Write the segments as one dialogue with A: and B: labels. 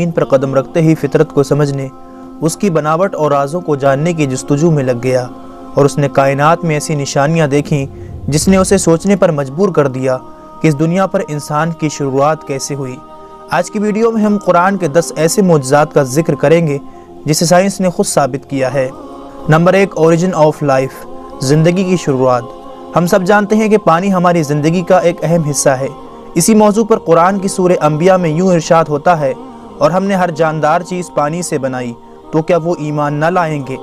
A: इन पर कदम रखते ही फितरत को समझने, उसकी बनावट और राजों को जानने की जस्तजू में लग गया और उसने कायनात में ऐसी निशानियां देखीं जिसने उसे सोचने पर मजबूर कर दिया कि इस दुनिया पर इंसान की शुरुआत कैसे हुई। आज की वीडियो में हम कुरान के 10 ऐसे मोजज़ात का जिक्र करेंगे जिसे साइंस ने खुद साबित किया है। नंबर 1, ओरिजिन ऑफ लाइफ, ज़िंदगी की शुरुआत। हम सब जानते हैं कि पानी हमारी ज़िंदगी का एक अहम हिस्सा है। इसी मौजू पर कुरान की सूरह अंबिया में यूँ इरशाद होता है, और हमने हर जानदार चीज़ पानी से बनाई, तो क्या वो ईमान न लाएंगे।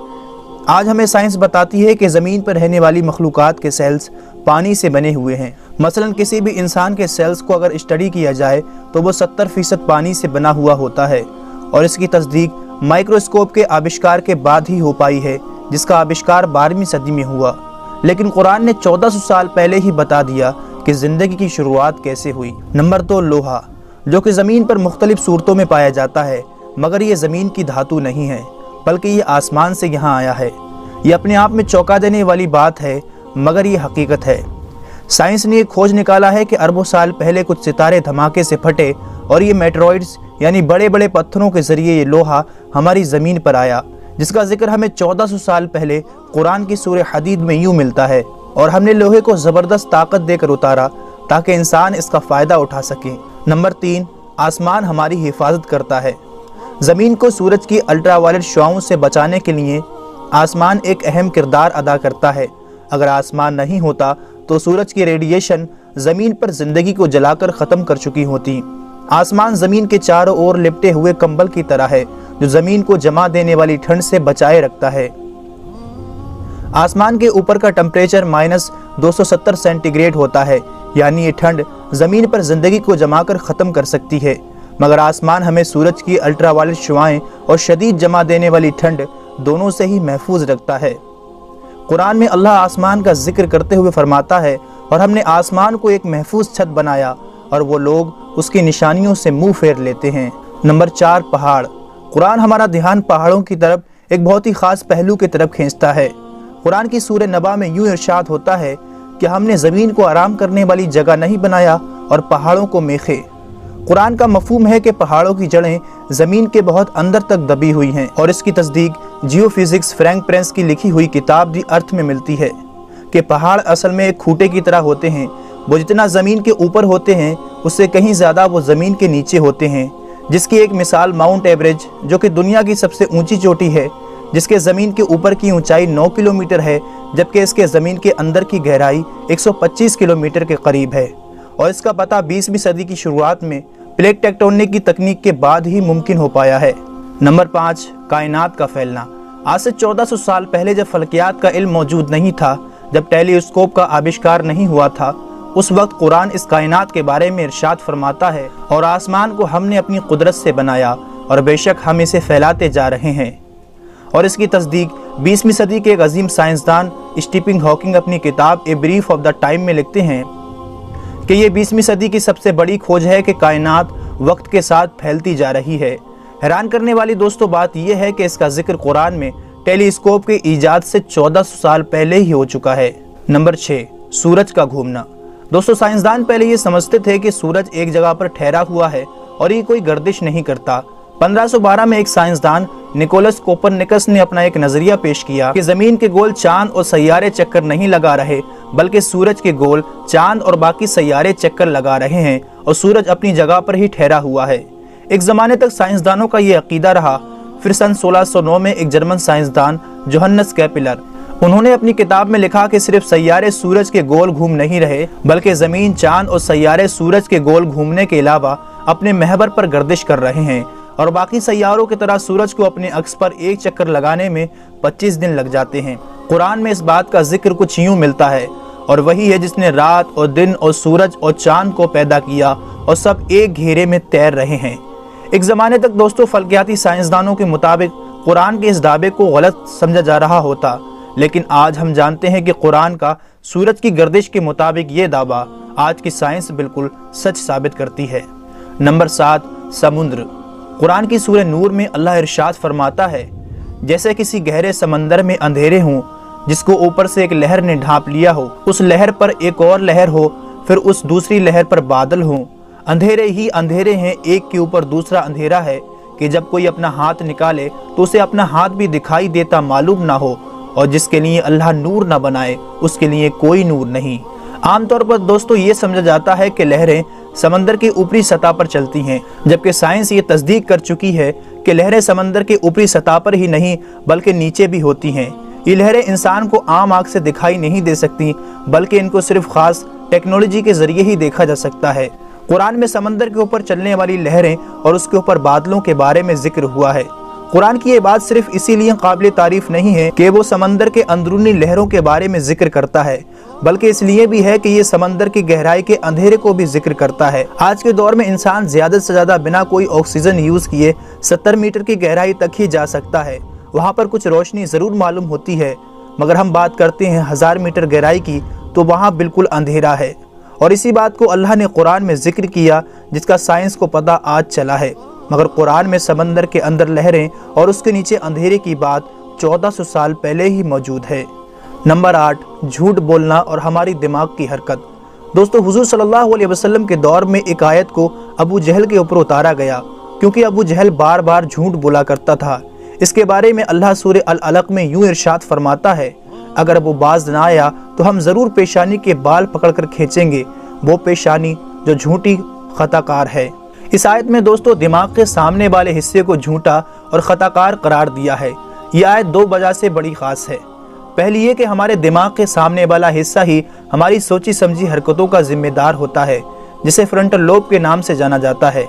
A: आज हमें साइंस बताती है कि ज़मीन पर रहने वाली मखलूक़ात के सेल्स पानी से बने हुए हैं। मसलन किसी भी इंसान के सेल्स को अगर स्टडी किया जाए तो वो 70% पानी से बना हुआ होता है, और इसकी तस्दीक माइक्रोस्कोप के आविष्कार के बाद ही हो पाई है, जिसका आविष्कार 12वीं सदी में हुआ। लेकिन कुरान ने 1400 साल पहले ही बता दिया कि ज़िंदगी की शुरुआत कैसे हुई। नंबर 2, लोहा, जो कि ज़मीन पर मुख्तलिफ सूरतों में पाया जाता है, मगर ये ज़मीन की धातु नहीं है, बल्कि ये आसमान से यहाँ आया है। ये अपने आप में चौंका देने वाली बात है, मगर ये हकीकत है। साइंस ने एक खोज निकाला है कि अरबों साल पहले कुछ सितारे धमाके से फटे और ये मेटेरॉइड्स यानी बड़े बड़े पत्थरों के ज़रिए ये लोहा हमारी ज़मीन पर आया, जिसका जिक्र हमें 1400 साल पहले कुरान की सूरह हदीद में यूँ मिलता है, और हमने लोहे को ज़बरदस्त ताकत देकर उतारा ताकि इंसान इसका फ़ायदा उठा सके। नंबर 3, आसमान हमारी हिफाजत करता है। ज़मीन को सूरज की अल्ट्रावायलेट शुआओं से बचाने के लिए आसमान एक अहम किरदार अदा करता है। अगर आसमान नहीं होता तो सूरज की रेडिएशन ज़मीन पर ज़िंदगी को जलाकर ख़त्म कर चुकी होती। आसमान ज़मीन के चारों ओर लिपटे हुए कंबल की तरह है, जो ज़मीन को जमा देने वाली ठंड से बचाए रखता है। आसमान के ऊपर का टेम्परेचर -270 सेंटीग्रेड होता है, यानी ये ठंड ज़मीन पर ज़िंदगी को जमाकर ख़त्म कर सकती है, मगर आसमान हमें सूरज की अल्ट्रावायलेट शुआएं और शदीद जमा देने वाली ठंड दोनों से ही महफूज रखता है। कुरान में अल्लाह आसमान का जिक्र करते हुए फरमाता है, और हमने आसमान को एक महफूज छत बनाया और वो लोग उसकी निशानियों से मुंह फेर लेते हैं। नंबर 4, पहाड़। कुरान हमारा ध्यान पहाड़ों की तरफ एक बहुत ही ख़ास पहलू की तरफ खींचता है। कुरान की सूरह नबा में यूँ इरशाद होता है कि हमने ज़मीन को आराम करने वाली जगह नहीं बनाया और पहाड़ों को मेखे। कुरान का मफहूम है कि पहाड़ों की जड़ें ज़मीन के बहुत अंदर तक दबी हुई हैं, और इसकी तस्दीक जियोफिज़िक्स फ्रैंक प्रेंस की लिखी हुई किताब दी अर्थ में मिलती है कि पहाड़ असल में एक खूंटे की तरह होते हैं। वो जितना ज़मीन के ऊपर होते हैं उससे कहीं ज़्यादा वो ज़मीन के नीचे होते हैं, जिसकी एक मिसाल माउंट एवरेस्ट, जो कि दुनिया की सबसे ऊंची चोटी है, जिसके ज़मीन के ऊपर की ऊंचाई 9 किलोमीटर है, जबकि इसके ज़मीन के अंदर की गहराई 125 किलोमीटर के करीब है। और इसका पता 20वीं सदी की शुरुआत में प्लेट टेक्टोनिक की तकनीक के बाद ही मुमकिन हो पाया है। नंबर 5, कायनात का फैलना। आज से 1400 साल पहले जब फल्कियात का इल्म मौजूद नहीं था, जब टेलीस्कोप का आविष्कार नहीं हुआ था, उस वक्त कुरान इस कायनात के बारे में इरशाद फरमाता है, और आसमान को हमने अपनी कुदरत से बनाया और बेशक हम इसे फैलाते जा रहे हैं। और इसकी तस्दीक 20वीं सदी के एक अजीम साइंसदान स्टीफन हॉकिंग अपनी किताब a brief of the time में लिखते हैं कि ये 20वीं सदी की सबसे बड़ी खोज है कि कायनात वक्त के साथ फैलती जा रही है। हैरान करने वाली दोस्तों बात यह है कि इसका जिक्र कुरान में टेलीस्कोप के ईजाद से 1400 साल पहले ही हो चुका है। नंबर 6, सूरज का घूमना। दोस्तों, साइंसदान पहले ये समझते थे कि सूरज एक जगह पर ठहरा हुआ है और ये कोई गर्दिश नहीं करता। 1512 में एक साइंसदान निकोलस कोपरनिकस ने अपना एक नजरिया पेश किया कि जमीन के गोल चांद और सैयारे चक्कर नहीं लगा रहे, बल्कि सूरज के गोल चांद और बाकी सैयारे चक्कर लगा रहे हैं और सूरज अपनी जगह पर ही ठहरा हुआ है। एक ज़माने तक साइंसदानों का ये अकीदा रहा। फिर सन 1609 में एक जर्मन साइंसदान जोहन्नस केपलर, उन्होंने अपनी किताब में लिखा कि सिर्फ सैयारे सूरज के गोल घूम नहीं रहे, बल्कि ज़मीन, चांद और सैयारे सूरज के गोल घूमने के अलावा अपने महवर पर गर्दिश कर रहे हैं, और बाकी सैयारों की तरह सूरज को अपने अक्स पर एक चक्कर लगाने में 25 दिन लग जाते हैं। कुरान में इस बात का जिक्र कुछ यूँ मिलता है, और वही है जिसने रात और दिन और सूरज और चांद को पैदा किया और सब एक घेरे में तैर रहे हैं। एक ज़माने तक दोस्तों फल्कियाती साइंसदानों के मुताबिक कुरान के इस दावे को गलत समझा जा रहा होता, लेकिन आज हम जानते हैं कि कुरान का सूरज की गर्दिश के मुताबिक ये दावा आज की साइंस बिल्कुल सच साबित करती है। नंबर 7, समुद्र। कुरान की सूरह नूर में अल्लाह इरशाद फरमाता है, जैसे किसी गहरे समंदर में अंधेरे हों जिसको ऊपर से एक लहर ने ढांप लिया हो, उस लहर पर एक और लहर हो, फिर उस दूसरी लहर पर बादल हों। अंधेरे ही अंधेरे हैं, एक के ऊपर दूसरा अंधेरा है, کہ جب کوئی اپنا ہاتھ نکالے تو اسے اپنا ہاتھ بھی دکھائی دیتا معلوم نہ ہو، اور جس کے لیے اللہ نور نہ بنائے اس کے لیے کوئی نور نہیں۔ عام طور پر دوستو یہ سمجھا جاتا ہے کہ لہریں سمندر کی اوپری سطح پر چلتی ہیں، جبکہ سائنس یہ تصدیق کر چکی ہے کہ لہریں سمندر کی اوپری سطح پر ہی نہیں بلکہ نیچے بھی ہوتی ہیں۔ یہ لہریں انسان کو عام آنکھ سے دکھائی نہیں دے سکتی، بلکہ ان کو صرف خاص ٹیکنالوجی کے ذریعے ہی دیکھا جا سکتا ہے۔ قرآن میں سمندر کے اوپر چلنے والی لہریں اور اس کے اوپر بادلوں کے بارے میں ذکر ہوا ہے۔ قرآن کی یہ بات صرف اسی لیے قابل تعریف نہیں ہے کہ وہ سمندر کے اندرونی لہروں کے بارے میں ذکر کرتا ہے، بلکہ اس لیے بھی ہے کہ یہ سمندر کی گہرائی کے اندھیرے کو بھی ذکر کرتا ہے۔ آج کے دور میں انسان زیادہ سے زیادہ بنا کوئی آکسیجن یوز کیے 70 میٹر کی گہرائی تک ہی جا سکتا ہے۔ وہاں پر کچھ روشنی ضرور معلوم ہوتی ہے، مگر ہم بات کرتے ہیں 1000 میٹر گہرائی کی تو وہاں بالکل اندھیرا ہے، اور اسی بات کو اللہ نے قرآن میں ذکر کیا جس کا سائنس کو پتہ آج چلا ہے۔ مگر قرآن میں سمندر کے اندر لہریں اور اس کے نیچے اندھیرے کی بات 1400 سال پہلے ہی موجود ہے۔ نمبر 8، جھوٹ بولنا اور ہماری دماغ کی حرکت۔ دوستو حضور صلی اللہ علیہ وسلم کے دور میں ایک آیت کو ابو جہل کے اوپر اتارا گیا، کیونکہ ابو جہل بار بار جھوٹ بولا کرتا تھا۔ اس کے بارے میں اللہ سورہ العلق میں یوں ارشاد فرماتا ہے، اگر وہ باز نہ آیا تو ہم ضرور پیشانی کے بال پکڑ کر کھینچیں گے، وہ پیشانی جو جھوٹی خطا کار ہے۔ اس آیت میں دوستو دماغ کے سامنے والے حصے کو جھوٹا اور خطا کار قرار دیا ہے۔ یہ آیت دو وجہ سے بڑی خاص ہے۔ پہلی یہ کہ ہمارے دماغ کے سامنے والا حصہ ہی ہماری سوچی سمجھی حرکتوں کا ذمہ دار ہوتا ہے، جسے فرنٹل لوب کے نام سے جانا جاتا ہے۔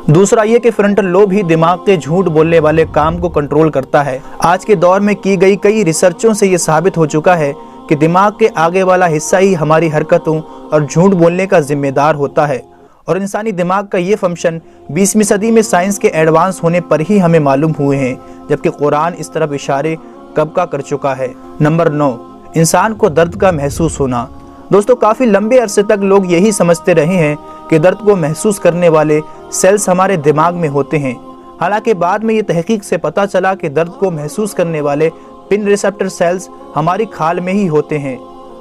A: دوسرا یہ کہ فرنٹل لوب ہی دماغ کے جھوٹ بولنے والے کام کو کنٹرول کرتا ہے۔ آج کے دور میں کی گئی کئی ریسرچوں سے یہ ثابت ہو چکا ہے کہ دماغ کے آگے والا حصہ ہی ہماری حرکتوں اور جھوٹ بولنے کا ذمہ دار ہوتا ہے، اور انسانی دماغ کا یہ فنکشن 20ویں صدی میں سائنس کے ایڈوانس ہونے پر ہی ہمیں معلوم ہوئے ہیں، جبکہ قرآن اس طرف اشارے کب کا کر چکا ہے۔ نمبر 9، انسان کو درد کا محسوس ہونا۔ دوستو کافی لمبے عرصے تک لوگ یہی سمجھتے رہے ہیں کہ درد کو محسوس کرنے والے سیلز ہمارے دماغ میں ہوتے ہیں، حالانکہ بعد میں یہ تحقیق سے پتہ چلا کہ درد کو محسوس کرنے والے پن ریسپٹر سیلز ہماری کھال میں ہی ہوتے ہیں،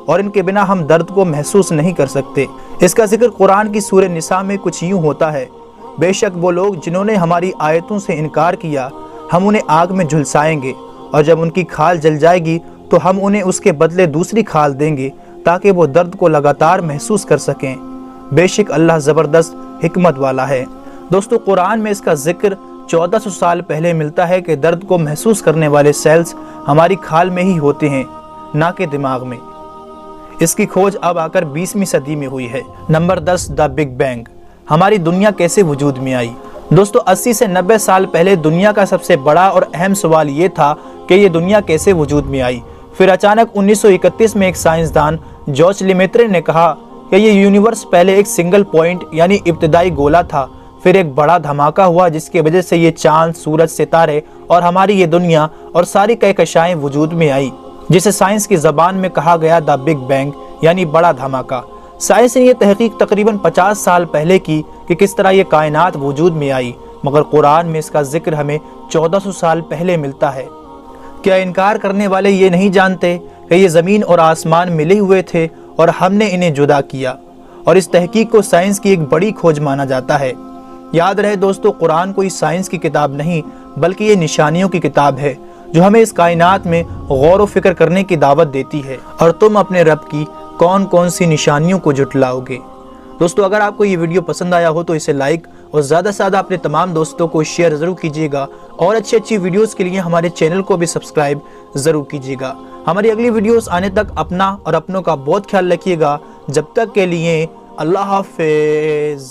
A: اور ان کے بنا ہم درد کو محسوس نہیں کر سکتے۔ اس کا ذکر قرآن کی سورہ نساء میں کچھ یوں ہوتا ہے، بے شک وہ لوگ جنہوں نے ہماری آیتوں سے انکار کیا ہم انہیں آگ میں جھلسائیں گے، اور جب ان کی کھال جل جائے گی تو ہم انہیں اس کے بدلے دوسری کھال دیں گے تاکہ وہ درد کو لگاتار محسوس کر سکیں۔ بے شک اللہ زبردست حکمت والا ہے۔ دوستو قرآن میں اس کا ذکر 1400 سال پہلے ملتا ہے کہ درد کو محسوس کرنے والے سیلز ہماری کھال میں ہی ہوتے ہیں، نہ کہ دماغ میں۔ اس کی کھوج اب آ کر 20ویں صدی میں ہوئی ہے۔ Number 10، the big bang. ہماری دنیا کیسے وجود میں آئی؟ دوستو 80 سے 90 سال پہلے دنیا کا سب سے بڑا اور اہم سوال یہ تھا کہ یہ دنیا کیسے وجود میں آئی۔ پھر اچانک 1931 میں ایک سائنسدان جارج لیمیترے نے کہا کہ یہ یونیورس پہلے ایک سنگل پوائنٹ یعنی ابتدائی گولا تھا، پھر ایک بڑا دھماکہ ہوا جس کی وجہ سے یہ چاند، سورج، ستارے اور ہماری یہ دنیا اور ساری کہکشائیں وجود میں آئی، جسے سائنس کی زبان میں کہا گیا دا بگ بینگ یعنی بڑا دھماکہ۔ سائنس نے یہ تحقیق تقریباً 50 سال پہلے کی کہ کس طرح یہ کائنات وجود میں آئی، مگر قرآن میں اس کا ذکر ہمیں 1400 سال پہلے ملتا ہے۔ کیا انکار کرنے والے یہ نہیں جانتے کہ یہ زمین اور آسمان ملے ہوئے تھے اور ہم نے انہیں جدا کیا؟ اور اس تحقیق کو سائنس کی ایک بڑی کھوج مانا جاتا ہے۔ یاد رہے دوستو قرآن کوئی سائنس کی کتاب نہیں بلکہ یہ نشانیوں کی کتاب ہے جو ہمیں اس کائنات میں غور و فکر کرنے کی دعوت دیتی ہے، اور تم اپنے رب کی کون کون سی نشانیوں کو جھٹلاؤ گے۔ دوستو اگر آپ کو یہ ویڈیو پسند آیا ہو تو اسے لائک اور زیادہ سے زیادہ اپنے تمام دوستوں کو شیئر ضرور کیجیے گا، اور اچھی ویڈیوز کے لیے ہمارے چینل کو بھی سبسکرائب ضرور کیجیے گا۔ ہماری اگلی ویڈیوز آنے تک اپنا اور اپنوں کا بہت خیال رکھیے گا۔ جب تک کے لیے اللہ حافظ۔